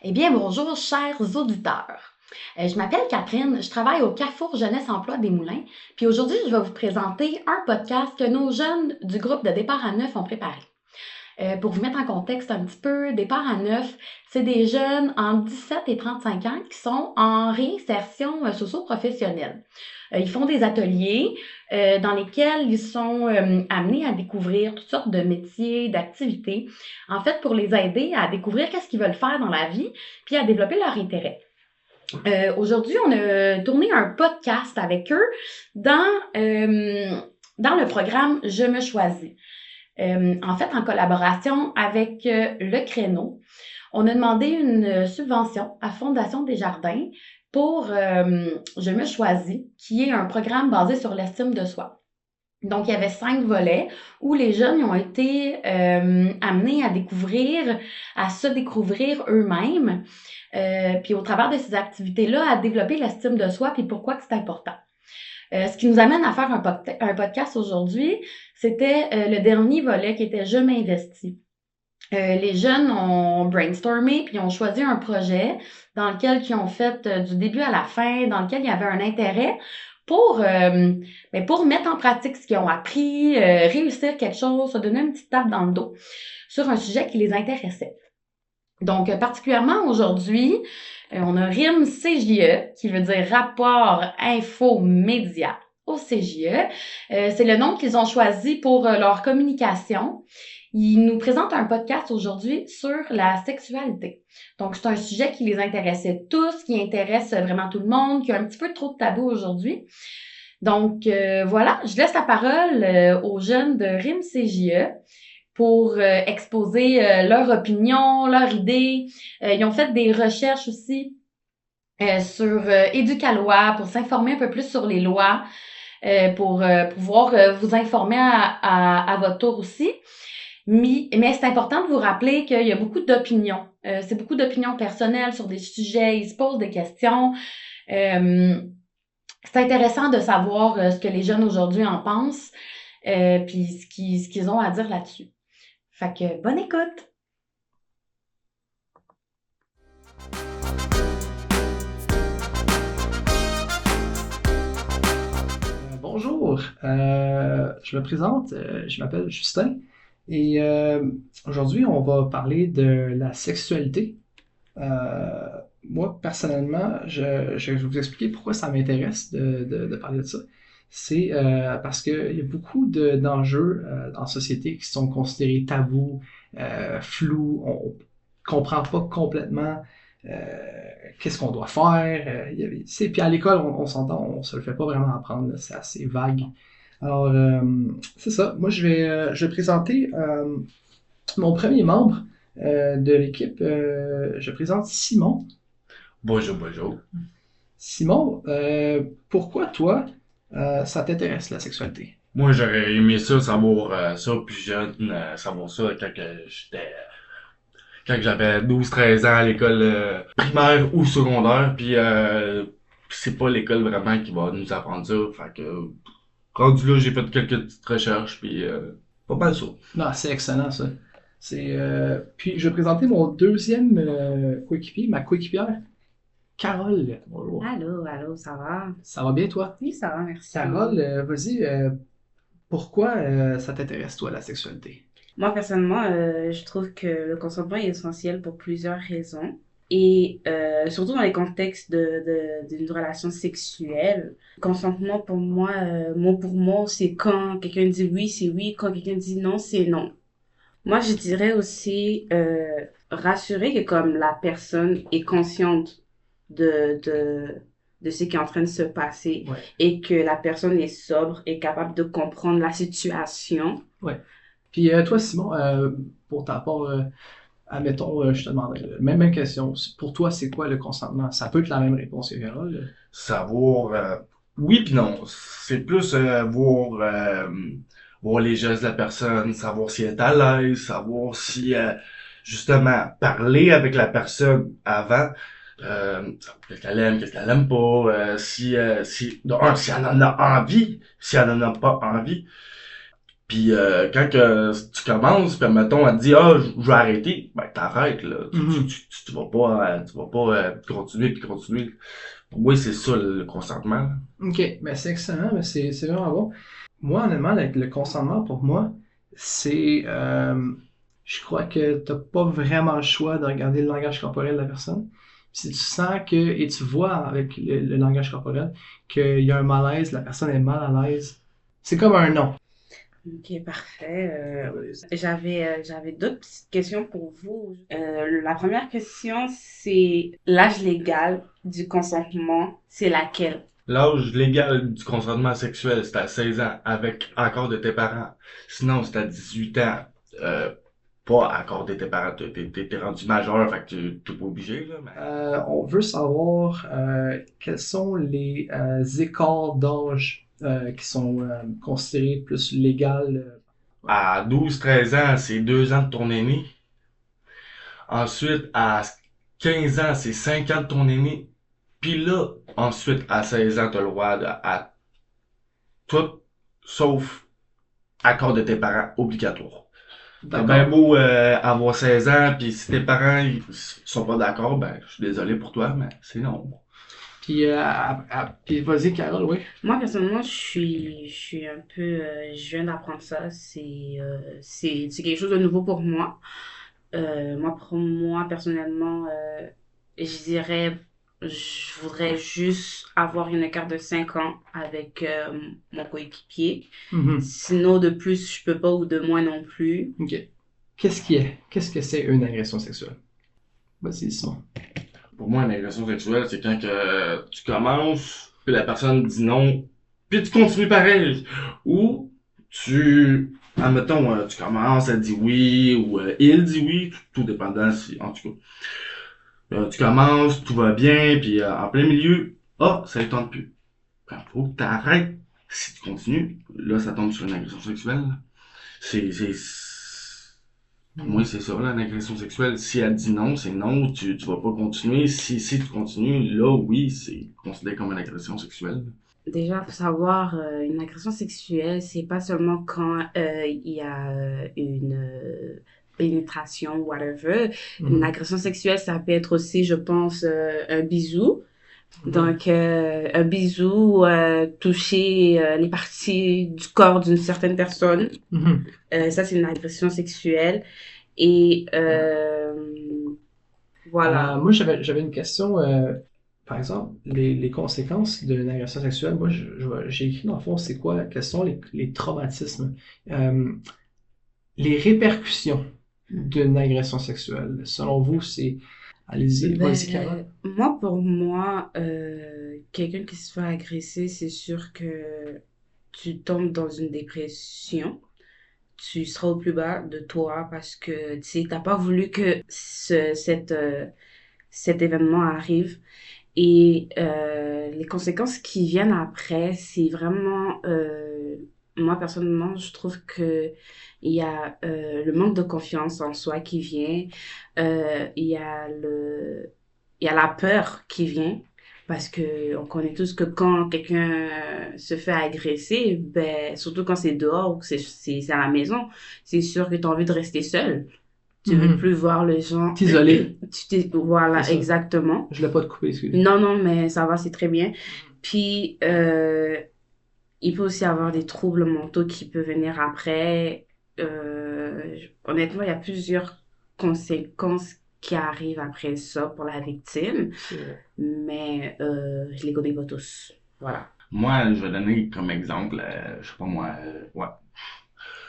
Eh bien, bonjour, chers auditeurs. Je m'appelle Catherine, je travaille au Carrefour Jeunesse Emploi des Moulins, puis aujourd'hui, je vais vous présenter un podcast que nos jeunes du groupe de Départ à Neuf ont préparé. Pour vous mettre en contexte un petit peu, Départ à Neuf, c'est des jeunes en 17 et 35 ans qui sont en réinsertion socio-professionnelle. Ils font des ateliers dans lesquels ils sont amenés à découvrir toutes sortes de métiers, d'activités, en fait pour les aider à découvrir qu'est-ce qu'ils veulent faire dans la vie, puis à développer leur intérêt. Aujourd'hui, on a tourné un podcast avec eux dans le programme Je me choisis. En fait, en collaboration avec Le Créneau, on a demandé une subvention à Fondation Desjardins pour Je me choisis, qui est un programme basé sur l'estime de soi. Donc, il y avait 5 volets où les jeunes ont été amenés à se découvrir eux-mêmes, puis au travers de ces activités-là, à développer l'estime de soi, puis pourquoi que c'est important. Ce qui nous amène à faire un podcast aujourd'hui, c'était le dernier volet qui était Je m'investis. Les jeunes ont brainstormé puis ont choisi un projet dans lequel ils ont fait du début à la fin, dans lequel il y avait un intérêt pour mettre en pratique ce qu'ils ont appris, réussir quelque chose, se donner une petite tape dans le dos sur un sujet qui les intéressait. Donc, particulièrement aujourd'hui, on a RIM CJE, qui veut dire Rapport Info Média au CJE. C'est le nom qu'ils ont choisi pour leur communication. Ils nous présentent un podcast aujourd'hui sur la sexualité. Donc, c'est un sujet qui les intéressait tous, qui intéresse vraiment tout le monde, qui a un petit peu trop de tabou aujourd'hui. Donc, voilà, je laisse la parole aux jeunes de RIM CJE pour exposer leur opinion, leurs idées. Ils ont fait des recherches aussi sur Éducalois pour s'informer un peu plus sur les lois, pour pouvoir vous informer à votre tour aussi. Mais c'est important de vous rappeler qu'il y a beaucoup d'opinions. C'est beaucoup d'opinions personnelles sur des sujets. Ils se posent des questions. C'est intéressant de savoir ce que les jeunes aujourd'hui en pensent, puis ce qu'ils ont à dire là-dessus. Fait que bonne écoute! Bonjour, je me présente, je m'appelle Justin et aujourd'hui on va parler de la sexualité. Moi personnellement, je vais vous expliquer pourquoi ça m'intéresse de parler de ça. C'est parce qu'il y a beaucoup d'enjeux dans la société qui sont considérés tabous, flous, on comprend pas complètement euh, qu'est-ce qu'on doit faire. Puis à l'école, on s'entend, on se le fait pas vraiment apprendre, là, c'est assez vague. Alors, c'est ça. Moi, je vais présenter mon premier membre de l'équipe. Je présente Simon. Bonjour, bonjour. Simon, pourquoi toi, ça t'intéresse la sexualité? Moi, j'aurais aimé ça, savoir ça plus jeune, savoir ça quand j'avais 12-13 ans à l'école primaire ou secondaire, puis c'est pas l'école vraiment qui va nous apprendre ça, fait que rendu là, j'ai fait quelques petites recherches, puis pas mal ça. Non, c'est excellent ça. Puis je vais présenter mon deuxième coéquipier, ma coéquipière, Carole. Bonjour. Allô, ça va? Ça va bien toi? Oui, ça va, merci. Carole, vas-y, pourquoi ça t'intéresse toi la sexualité? Moi, personnellement, je trouve que le consentement est essentiel pour plusieurs raisons. Et surtout dans les contextes d'une relation sexuelle. Consentement, pour moi, mot pour mot, c'est quand quelqu'un dit oui, c'est oui. Quand quelqu'un dit non, c'est non. Moi, je dirais aussi rassurer que comme la personne est consciente de, de, de ce qui est en train de se passer Ouais. et que la personne est sobre et capable de comprendre la situation. Ouais. Puis toi, Simon, pour ta part, admettons, je te demanderais, même question. Pour toi, c'est quoi le consentement? Ça peut être la même réponse que Carole. Savoir, oui puis non, c'est plus voir les gestes de la personne, savoir si elle est à l'aise, savoir si, justement, parler avec la personne avant, qu'est-ce qu'elle aime pas, si elle en a envie, si elle en a pas envie. Puis quand que tu commences, puis mettons, elle te dit ah je vais arrêter, ben t'arrêtes là. Tu vas pas continuer puis continuer. Pour moi, c'est ça le consentement. Ok, ben c'est excellent, mais c'est vraiment bon. Moi, honnêtement, le consentement pour moi, c'est je crois que t'as pas vraiment le choix de regarder le langage corporel de la personne. Si tu sens que, et tu vois avec le langage corporel, qu'il y a un malaise, la personne est mal à l'aise, c'est comme un non. Ok, parfait. J'avais d'autres petites questions pour vous. La première question, c'est l'âge légal du consentement, c'est laquelle? L'âge légal du consentement sexuel, c'est à 16 ans avec accord de tes parents. Sinon, c'est à 18 ans. Pas accord de tes parents. T'es rendu majeur, fait que t'es pas obligé, là. Mais... On veut savoir quels sont les écarts d'âge qui sont considérés plus légaux. À 12-13 ans, c'est 2 ans de ton aîné. Ensuite, à 15 ans, c'est 5 ans de ton aîné. Puis là, ensuite, à 16 ans, t'as le droit à tout, sauf accord de tes parents obligatoire. T'as bien beau avoir 16 ans, puis si tes parents ils sont pas d'accord, ben je suis désolé pour toi, mais c'est non. Puis, puis vas-y, Carole, oui. Moi, personnellement, je suis un peu, je viens d'apprendre ça. C'est quelque chose de nouveau pour moi. Pour moi, personnellement, je dirais, je voudrais juste avoir une écart de 5 ans avec mon coéquipier. Mhm. Sinon, de plus, je peux pas ou de moins non plus. Ok. Qu'est-ce que c'est une agression sexuelle? Vas-y, Simon. Pour moi, une agression sexuelle, c'est quand que tu commences, puis la personne dit non, puis tu continues pareil. Ou admettons, tu commences, elle dit oui, ou il dit oui, tout dépendant si, en tout cas. Tu commences, tout va bien, puis en plein milieu, ça ne tente plus. Ben, faut que t'arrêtes. Si tu continues, là, ça tombe sur une agression sexuelle. Pour moi, c'est ça, là, une agression sexuelle. Si elle dit non, c'est non, tu vas pas continuer. Si tu continues, là, oui, c'est considéré comme une agression sexuelle. Déjà, faut savoir, une agression sexuelle, c'est pas seulement quand il y a une pénétration, whatever. Une agression sexuelle, ça peut être aussi, je pense, un bisou. Donc, un bisou, toucher les parties du corps d'une certaine personne. Ça, c'est une agression sexuelle. Et voilà. Moi, j'avais une question. Par exemple, les conséquences d'une agression sexuelle, moi, j'ai écrit dans le fond, c'est quoi, quels sont les traumatismes, les répercussions d'une agression sexuelle. Selon vous, c'est... Allez-y, vas-y, Carole. Moi, pour moi, quelqu'un qui se fait agresser, c'est sûr que tu tombes dans une dépression. Tu seras au plus bas de toi parce que tu sais, t'as pas voulu que cet événement arrive. Et les conséquences qui viennent après, c'est vraiment, moi personnellement, je trouve que il y a le manque de confiance en soi qui vient, il y a il y a la peur qui vient. Parce que on connaît tous que quand quelqu'un se fait agresser, ben, surtout quand c'est dehors ou que c'est à la maison, c'est sûr que tu as envie de rester seul. Tu veux plus voir les gens. T'isoler. Voilà, exactement. Je l'ai pas de couper, excusez. Non, mais ça va, c'est très bien. Puis, il peut aussi avoir des troubles mentaux qui peuvent venir après. Honnêtement, il y a plusieurs conséquences qui arrivent après ça pour la victime. Mais je les connais pas tous. Voilà. Moi, je vais donner comme exemple, je sais pas moi, ouais.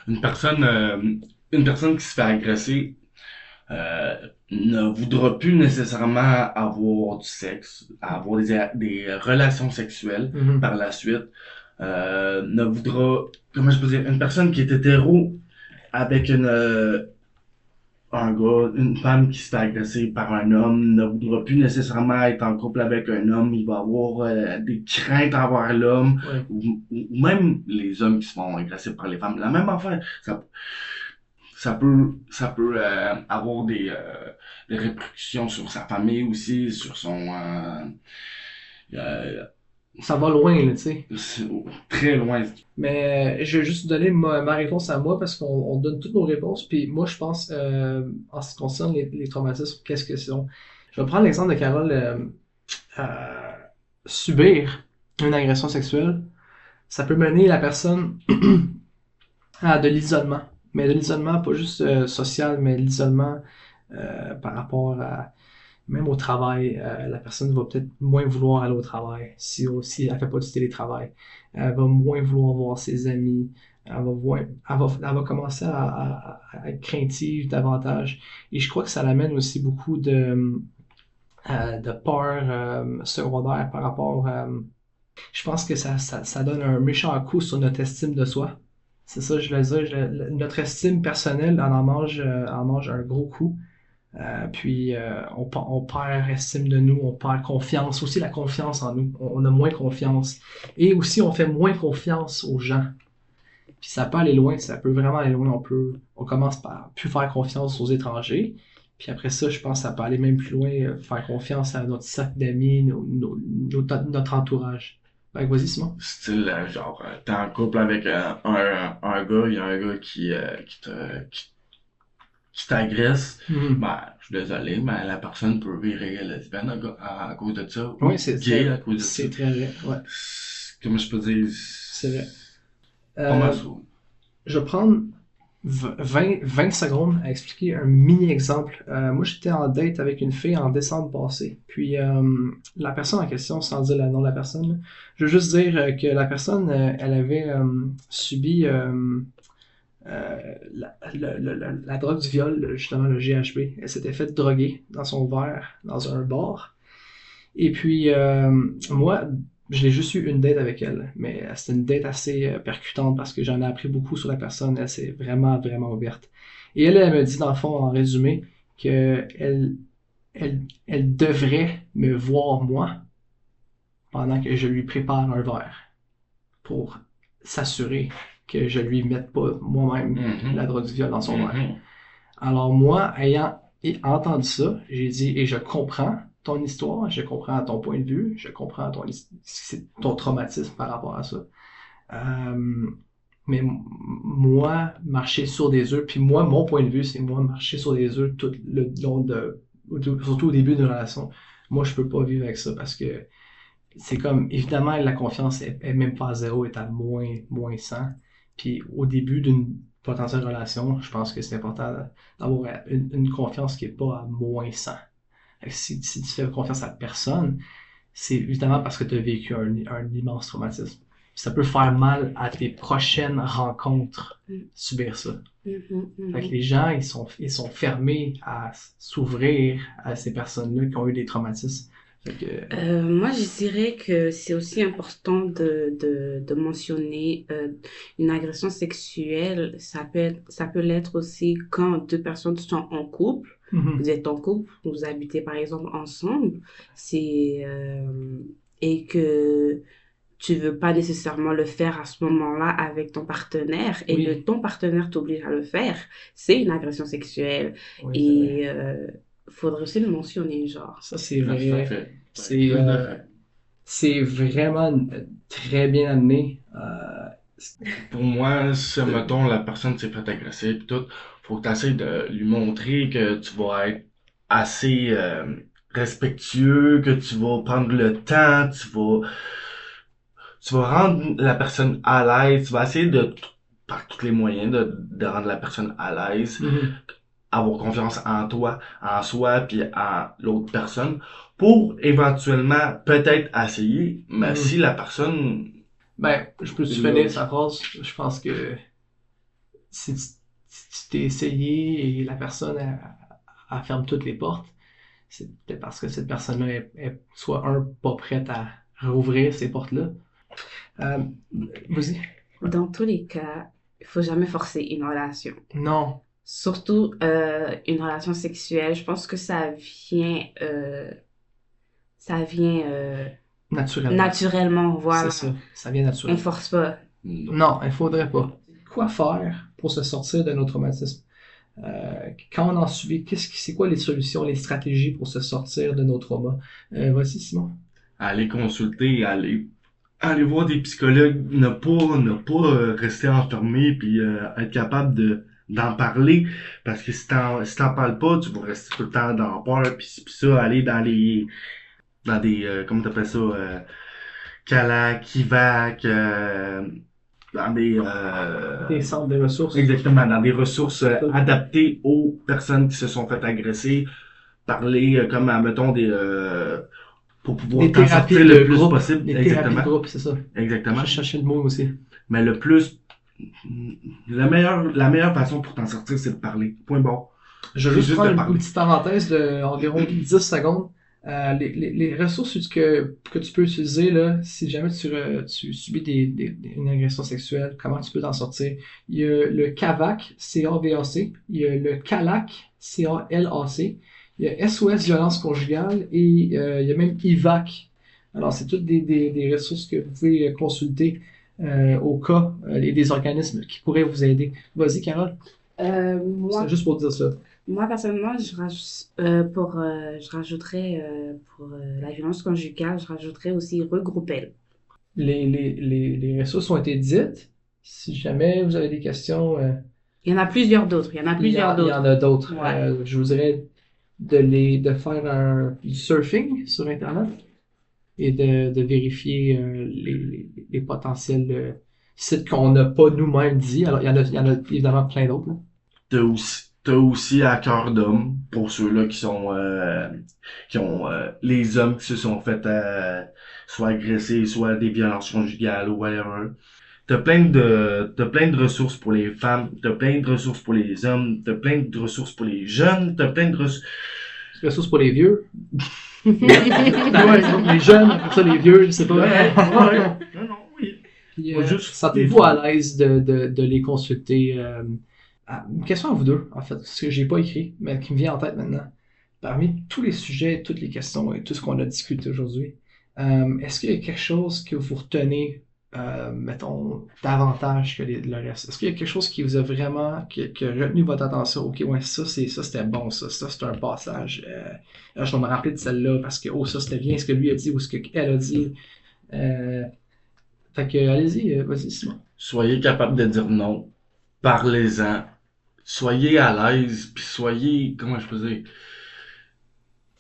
Une personne qui se fait agresser ne voudra plus nécessairement avoir du sexe, avoir des relations sexuelles par la suite. Ne voudra, comment je peux dire, une personne qui est hétéro avec un gars, une femme qui se fait agresser par un homme ne voudra plus nécessairement être en couple avec un homme, il va avoir des craintes envers l'homme, ou même les hommes qui se font agresser par les femmes. La même affaire, ça peut avoir des répercussions sur sa famille aussi, sur son ça va loin, là, tu sais. C'est très loin. Mais je vais juste donner ma réponse à moi parce qu'on donne toutes nos réponses. Puis moi, je pense, en ce qui concerne les traumatismes, qu'est-ce que c'est? Je vais prendre l'exemple de Carole. Euh, Subir une agression sexuelle, ça peut mener la personne à de l'isolement. Mais de l'isolement, pas juste social, mais l'isolement par rapport à même au travail. La personne va peut-être moins vouloir aller au travail si elle fait pas du télétravail. Elle va moins vouloir voir ses amis. Elle va commencer à être craintive davantage. Et je crois que ça l'amène aussi beaucoup de peur secondaire par rapport. Je pense que ça donne un méchant coup sur notre estime de soi. C'est ça, je le dis. Notre estime personnelle en mange un gros coup. Puis on perd estime de nous, on perd confiance, aussi la confiance en nous. On a moins confiance. Et aussi, on fait moins confiance aux gens. Puis ça peut aller loin, ça peut vraiment aller loin. On commence par plus faire confiance aux étrangers. Puis après ça, je pense que ça peut aller même plus loin, faire confiance à notre cercle d'amis, notre entourage. Ben, vas-y, Simon. Style, genre, t'es en couple avec un gars, il y a un gars qui t'agresse. Ben, je suis désolé, mais la personne peut virer lesbienne à cause de ça. Ou Oui, gay à cause de ça. c'est très vrai. Ouais, Comment je peux dire? c'est vrai. Pas mal ça. Je vais prendre 20 secondes à expliquer un mini-exemple. Moi, j'étais en date avec une fille en décembre passé. Puis, la personne en question, sans dire le nom de la personne, je veux juste dire que la personne, elle avait subi la drogue du viol, justement le GHB. Elle s'était fait droguer dans son verre, dans un bar. Et puis, moi, je l'ai juste eu une date avec elle, mais c'était une date assez percutante parce que j'en ai appris beaucoup sur la personne. Elle s'est vraiment, vraiment ouverte. Et elle me dit, dans le fond, en résumé, que elle devrait me voir, moi, pendant que je lui prépare un verre pour s'assurer que je lui mette pas moi-même la drogue du viol dans son verre. Alors moi, ayant entendu ça, j'ai dit, et je comprends ton histoire, je comprends ton point de vue, je comprends ton traumatisme par rapport à ça. Mais moi, marcher sur des œufs, puis moi, mon point de vue, c'est moi marcher sur des œufs tout le long surtout au début d'une relation. Moi, je peux pas vivre avec ça parce que c'est comme, évidemment, la confiance est même pas à zéro, est à moins 100. Puis au début d'une potentielle relation, je pense que c'est important d'avoir une confiance qui est pas à moins 100. Si tu fais confiance à personne, c'est évidemment parce que tu as vécu un immense traumatisme. Ça peut faire mal à tes prochaines rencontres, subir ça. Fait que les gens, ils sont fermés à s'ouvrir à ces personnes-là qui ont eu des traumatismes. Moi, je dirais que c'est aussi important de mentionner une agression sexuelle. Ça peut l'être aussi quand deux personnes sont en couple. Vous êtes en couple, vous habitez par exemple ensemble, et que tu veux pas nécessairement le faire à ce moment-là avec ton partenaire et que ton partenaire t'oblige à le faire. C'est une agression sexuelle. Oui, et faudrait aussi le mentionner, genre. Ça, c'est vrai. C'est vraiment très bien amené. Pour moi, si, mettons, la personne s'est fait agresser pis tout, faut que tu essaies de lui montrer que tu vas être assez respectueux, que tu vas prendre le temps, tu vas rendre la personne à l'aise, tu vas essayer par tous les moyens de rendre la personne à l'aise, avoir confiance en toi, en soi, puis en l'autre personne, pour éventuellement peut-être essayer, mais si la personne... Ben, je peux te finir sa phrase. Je pense que si tu t'es essayé et la personne elle ferme toutes les portes, c'est peut-être parce que cette personne-là est soit pas prête à rouvrir ces portes-là. Vas-y. Dans tous les cas, il faut jamais forcer une relation. Non. Surtout une relation sexuelle. Je pense que ça vient naturellement, voilà. C'est ça, ça vient naturellement. On force pas. Non, il faudrait pas. Quoi faire pour se sortir de nos traumatismes? Quand on en subit, c'est quoi les solutions, les stratégies pour se sortir de nos traumas? Vas-y, Simon. Aller consulter, aller aller voir des psychologues, ne pas rester enfermé puis être capable d'en parler parce que si t'en parles pas, tu vas rester tout le temps dans la peur puis ça aller dans des comment t'appelles ça Calac, Ivac, dans Des centres de ressources. exactement dans des ressources adaptées aux personnes qui se sont fait agresser, parler comme mettons des pour pouvoir Des t'en thérapies sortir de le plus groupe. possible. Des thérapies de Exactement. groupe, c'est ça. Exactement. Je cherchais le mot aussi. Mais le plus, la meilleure façon pour t'en sortir, c'est de parler. Point barre. Je vais C'est juste juste prendre de une parler. petite parenthèse d'environ 10 secondes. Les ressources que tu peux utiliser, là, si jamais tu subis une agression sexuelle, comment tu peux t'en sortir? Il y a le CAVAC, C-A-V-A-C. Il y a le CALAC, C-A-L-A-C. Il y a SOS violence conjugale et il y a même IVAC. Alors, c'est toutes des ressources que vous pouvez consulter au cas et des organismes qui pourraient vous aider. Vas-y, Carole. Moi, C'est juste pour dire ça. Moi, personnellement, je rajouterais pour la violence conjugale, je rajouterais aussi regroupelle. Les ressources ont été dites. Si jamais vous avez des questions, Il y en a plusieurs d'autres. Il y en a plusieurs il y d'autres. en a d'autres. Ouais. Je vous dirais de faire du surfing sur Internet et de vérifier les potentiels sites qu'on n'a pas nous-mêmes dit. Alors, il y en a évidemment plein d'autres, là. T'as aussi à cœur d'homme pour ceux-là qui ont les hommes qui se sont fait soit agresser, soit des violences conjugales ou whatever. T'as plein de ressources pour les femmes, t'as plein de ressources pour les hommes, t'as plein de ressources pour les jeunes, t'as plein de ressources. Ressources pour les vieux. Ouais, donc les jeunes, après ça, les vieux, je sais pas. Non, non, oui. Puis, Faut juste sentez-vous à l'aise de les consulter. Une question à vous deux, en fait, ce que j'ai pas écrit, mais qui me vient en tête maintenant. Parmi tous les sujets, toutes les questions et tout ce qu'on a discuté aujourd'hui, est-ce qu'il y a quelque chose que vous retenez, mettons, davantage que le reste? Est-ce qu'il y a quelque chose qui vous a vraiment, qui a retenu votre attention? Ok, ouais, ça c'était bon, ça c'est un passage. Là, je vais me rappeler de celle-là parce que, oh, ça c'était bien ce que lui a dit ou ce qu'elle a dit. Fait que, allez-y, vas-y, Simon. Soyez capable de dire non. Parlez-en. Soyez à l'aise, puis soyez, comment je peux dire,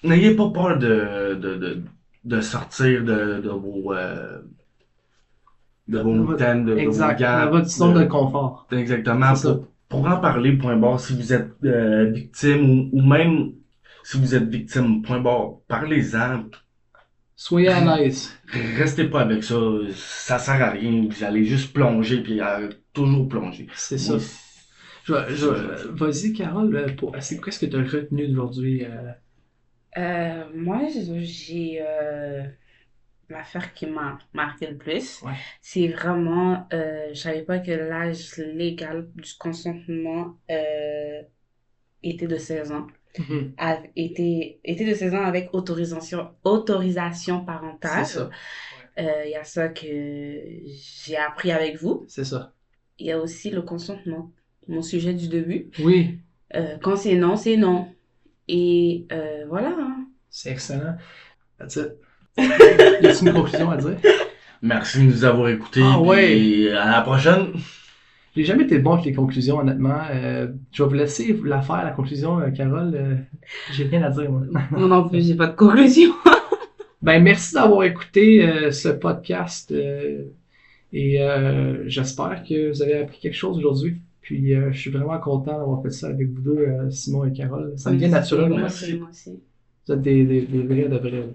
n'ayez pas peur de sortir de vos mitaines, de vos Exact, gardes. votre zone de confort. Exactement. C'est ça. Pour en parler, point barre, si vous êtes victime ou même si vous êtes victime, point barre, parlez-en. Soyez à l'aise. Restez pas avec ça. Ça sert à rien. Vous allez juste plonger, puis toujours plonger. C'est ça. Oui, Vas-y, Carole, qu'est-ce que tu as retenu d'aujourd'hui? Moi, j'ai l'affaire qui m'a marqué le plus. Ouais. C'est vraiment, je savais pas que l'âge légal du consentement était de 16 ans. Mhm. Était de 16 ans avec autorisation parentale. C'est ça. Il y a ça que j'ai appris avec vous. C'est ça. Il y a aussi le consentement, mon sujet du début. Oui, Quand c'est non, c'est non. Et voilà. Hein. c'est excellent. That's it. Y a-t-il une conclusion à dire? merci de nous avoir écoutés. Ah ouais. Puis à la prochaine. J'ai jamais été bon avec les conclusions, honnêtement. Je vais vous laisser la faire, la conclusion, Carole. J'ai rien à dire, moi. Moi non plus, j'ai pas de conclusion. Ben, merci d'avoir écouté ce podcast et j'espère que vous avez appris quelque chose aujourd'hui. Puis je suis vraiment content d'avoir fait ça avec vous deux, Simon et Carole. Ça me vient naturellement. Merci. Moi aussi. Vous êtes des vrais de vrais.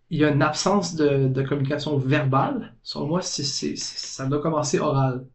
Il y a une absence de communication verbale. Selon moi, ça doit commencer oral.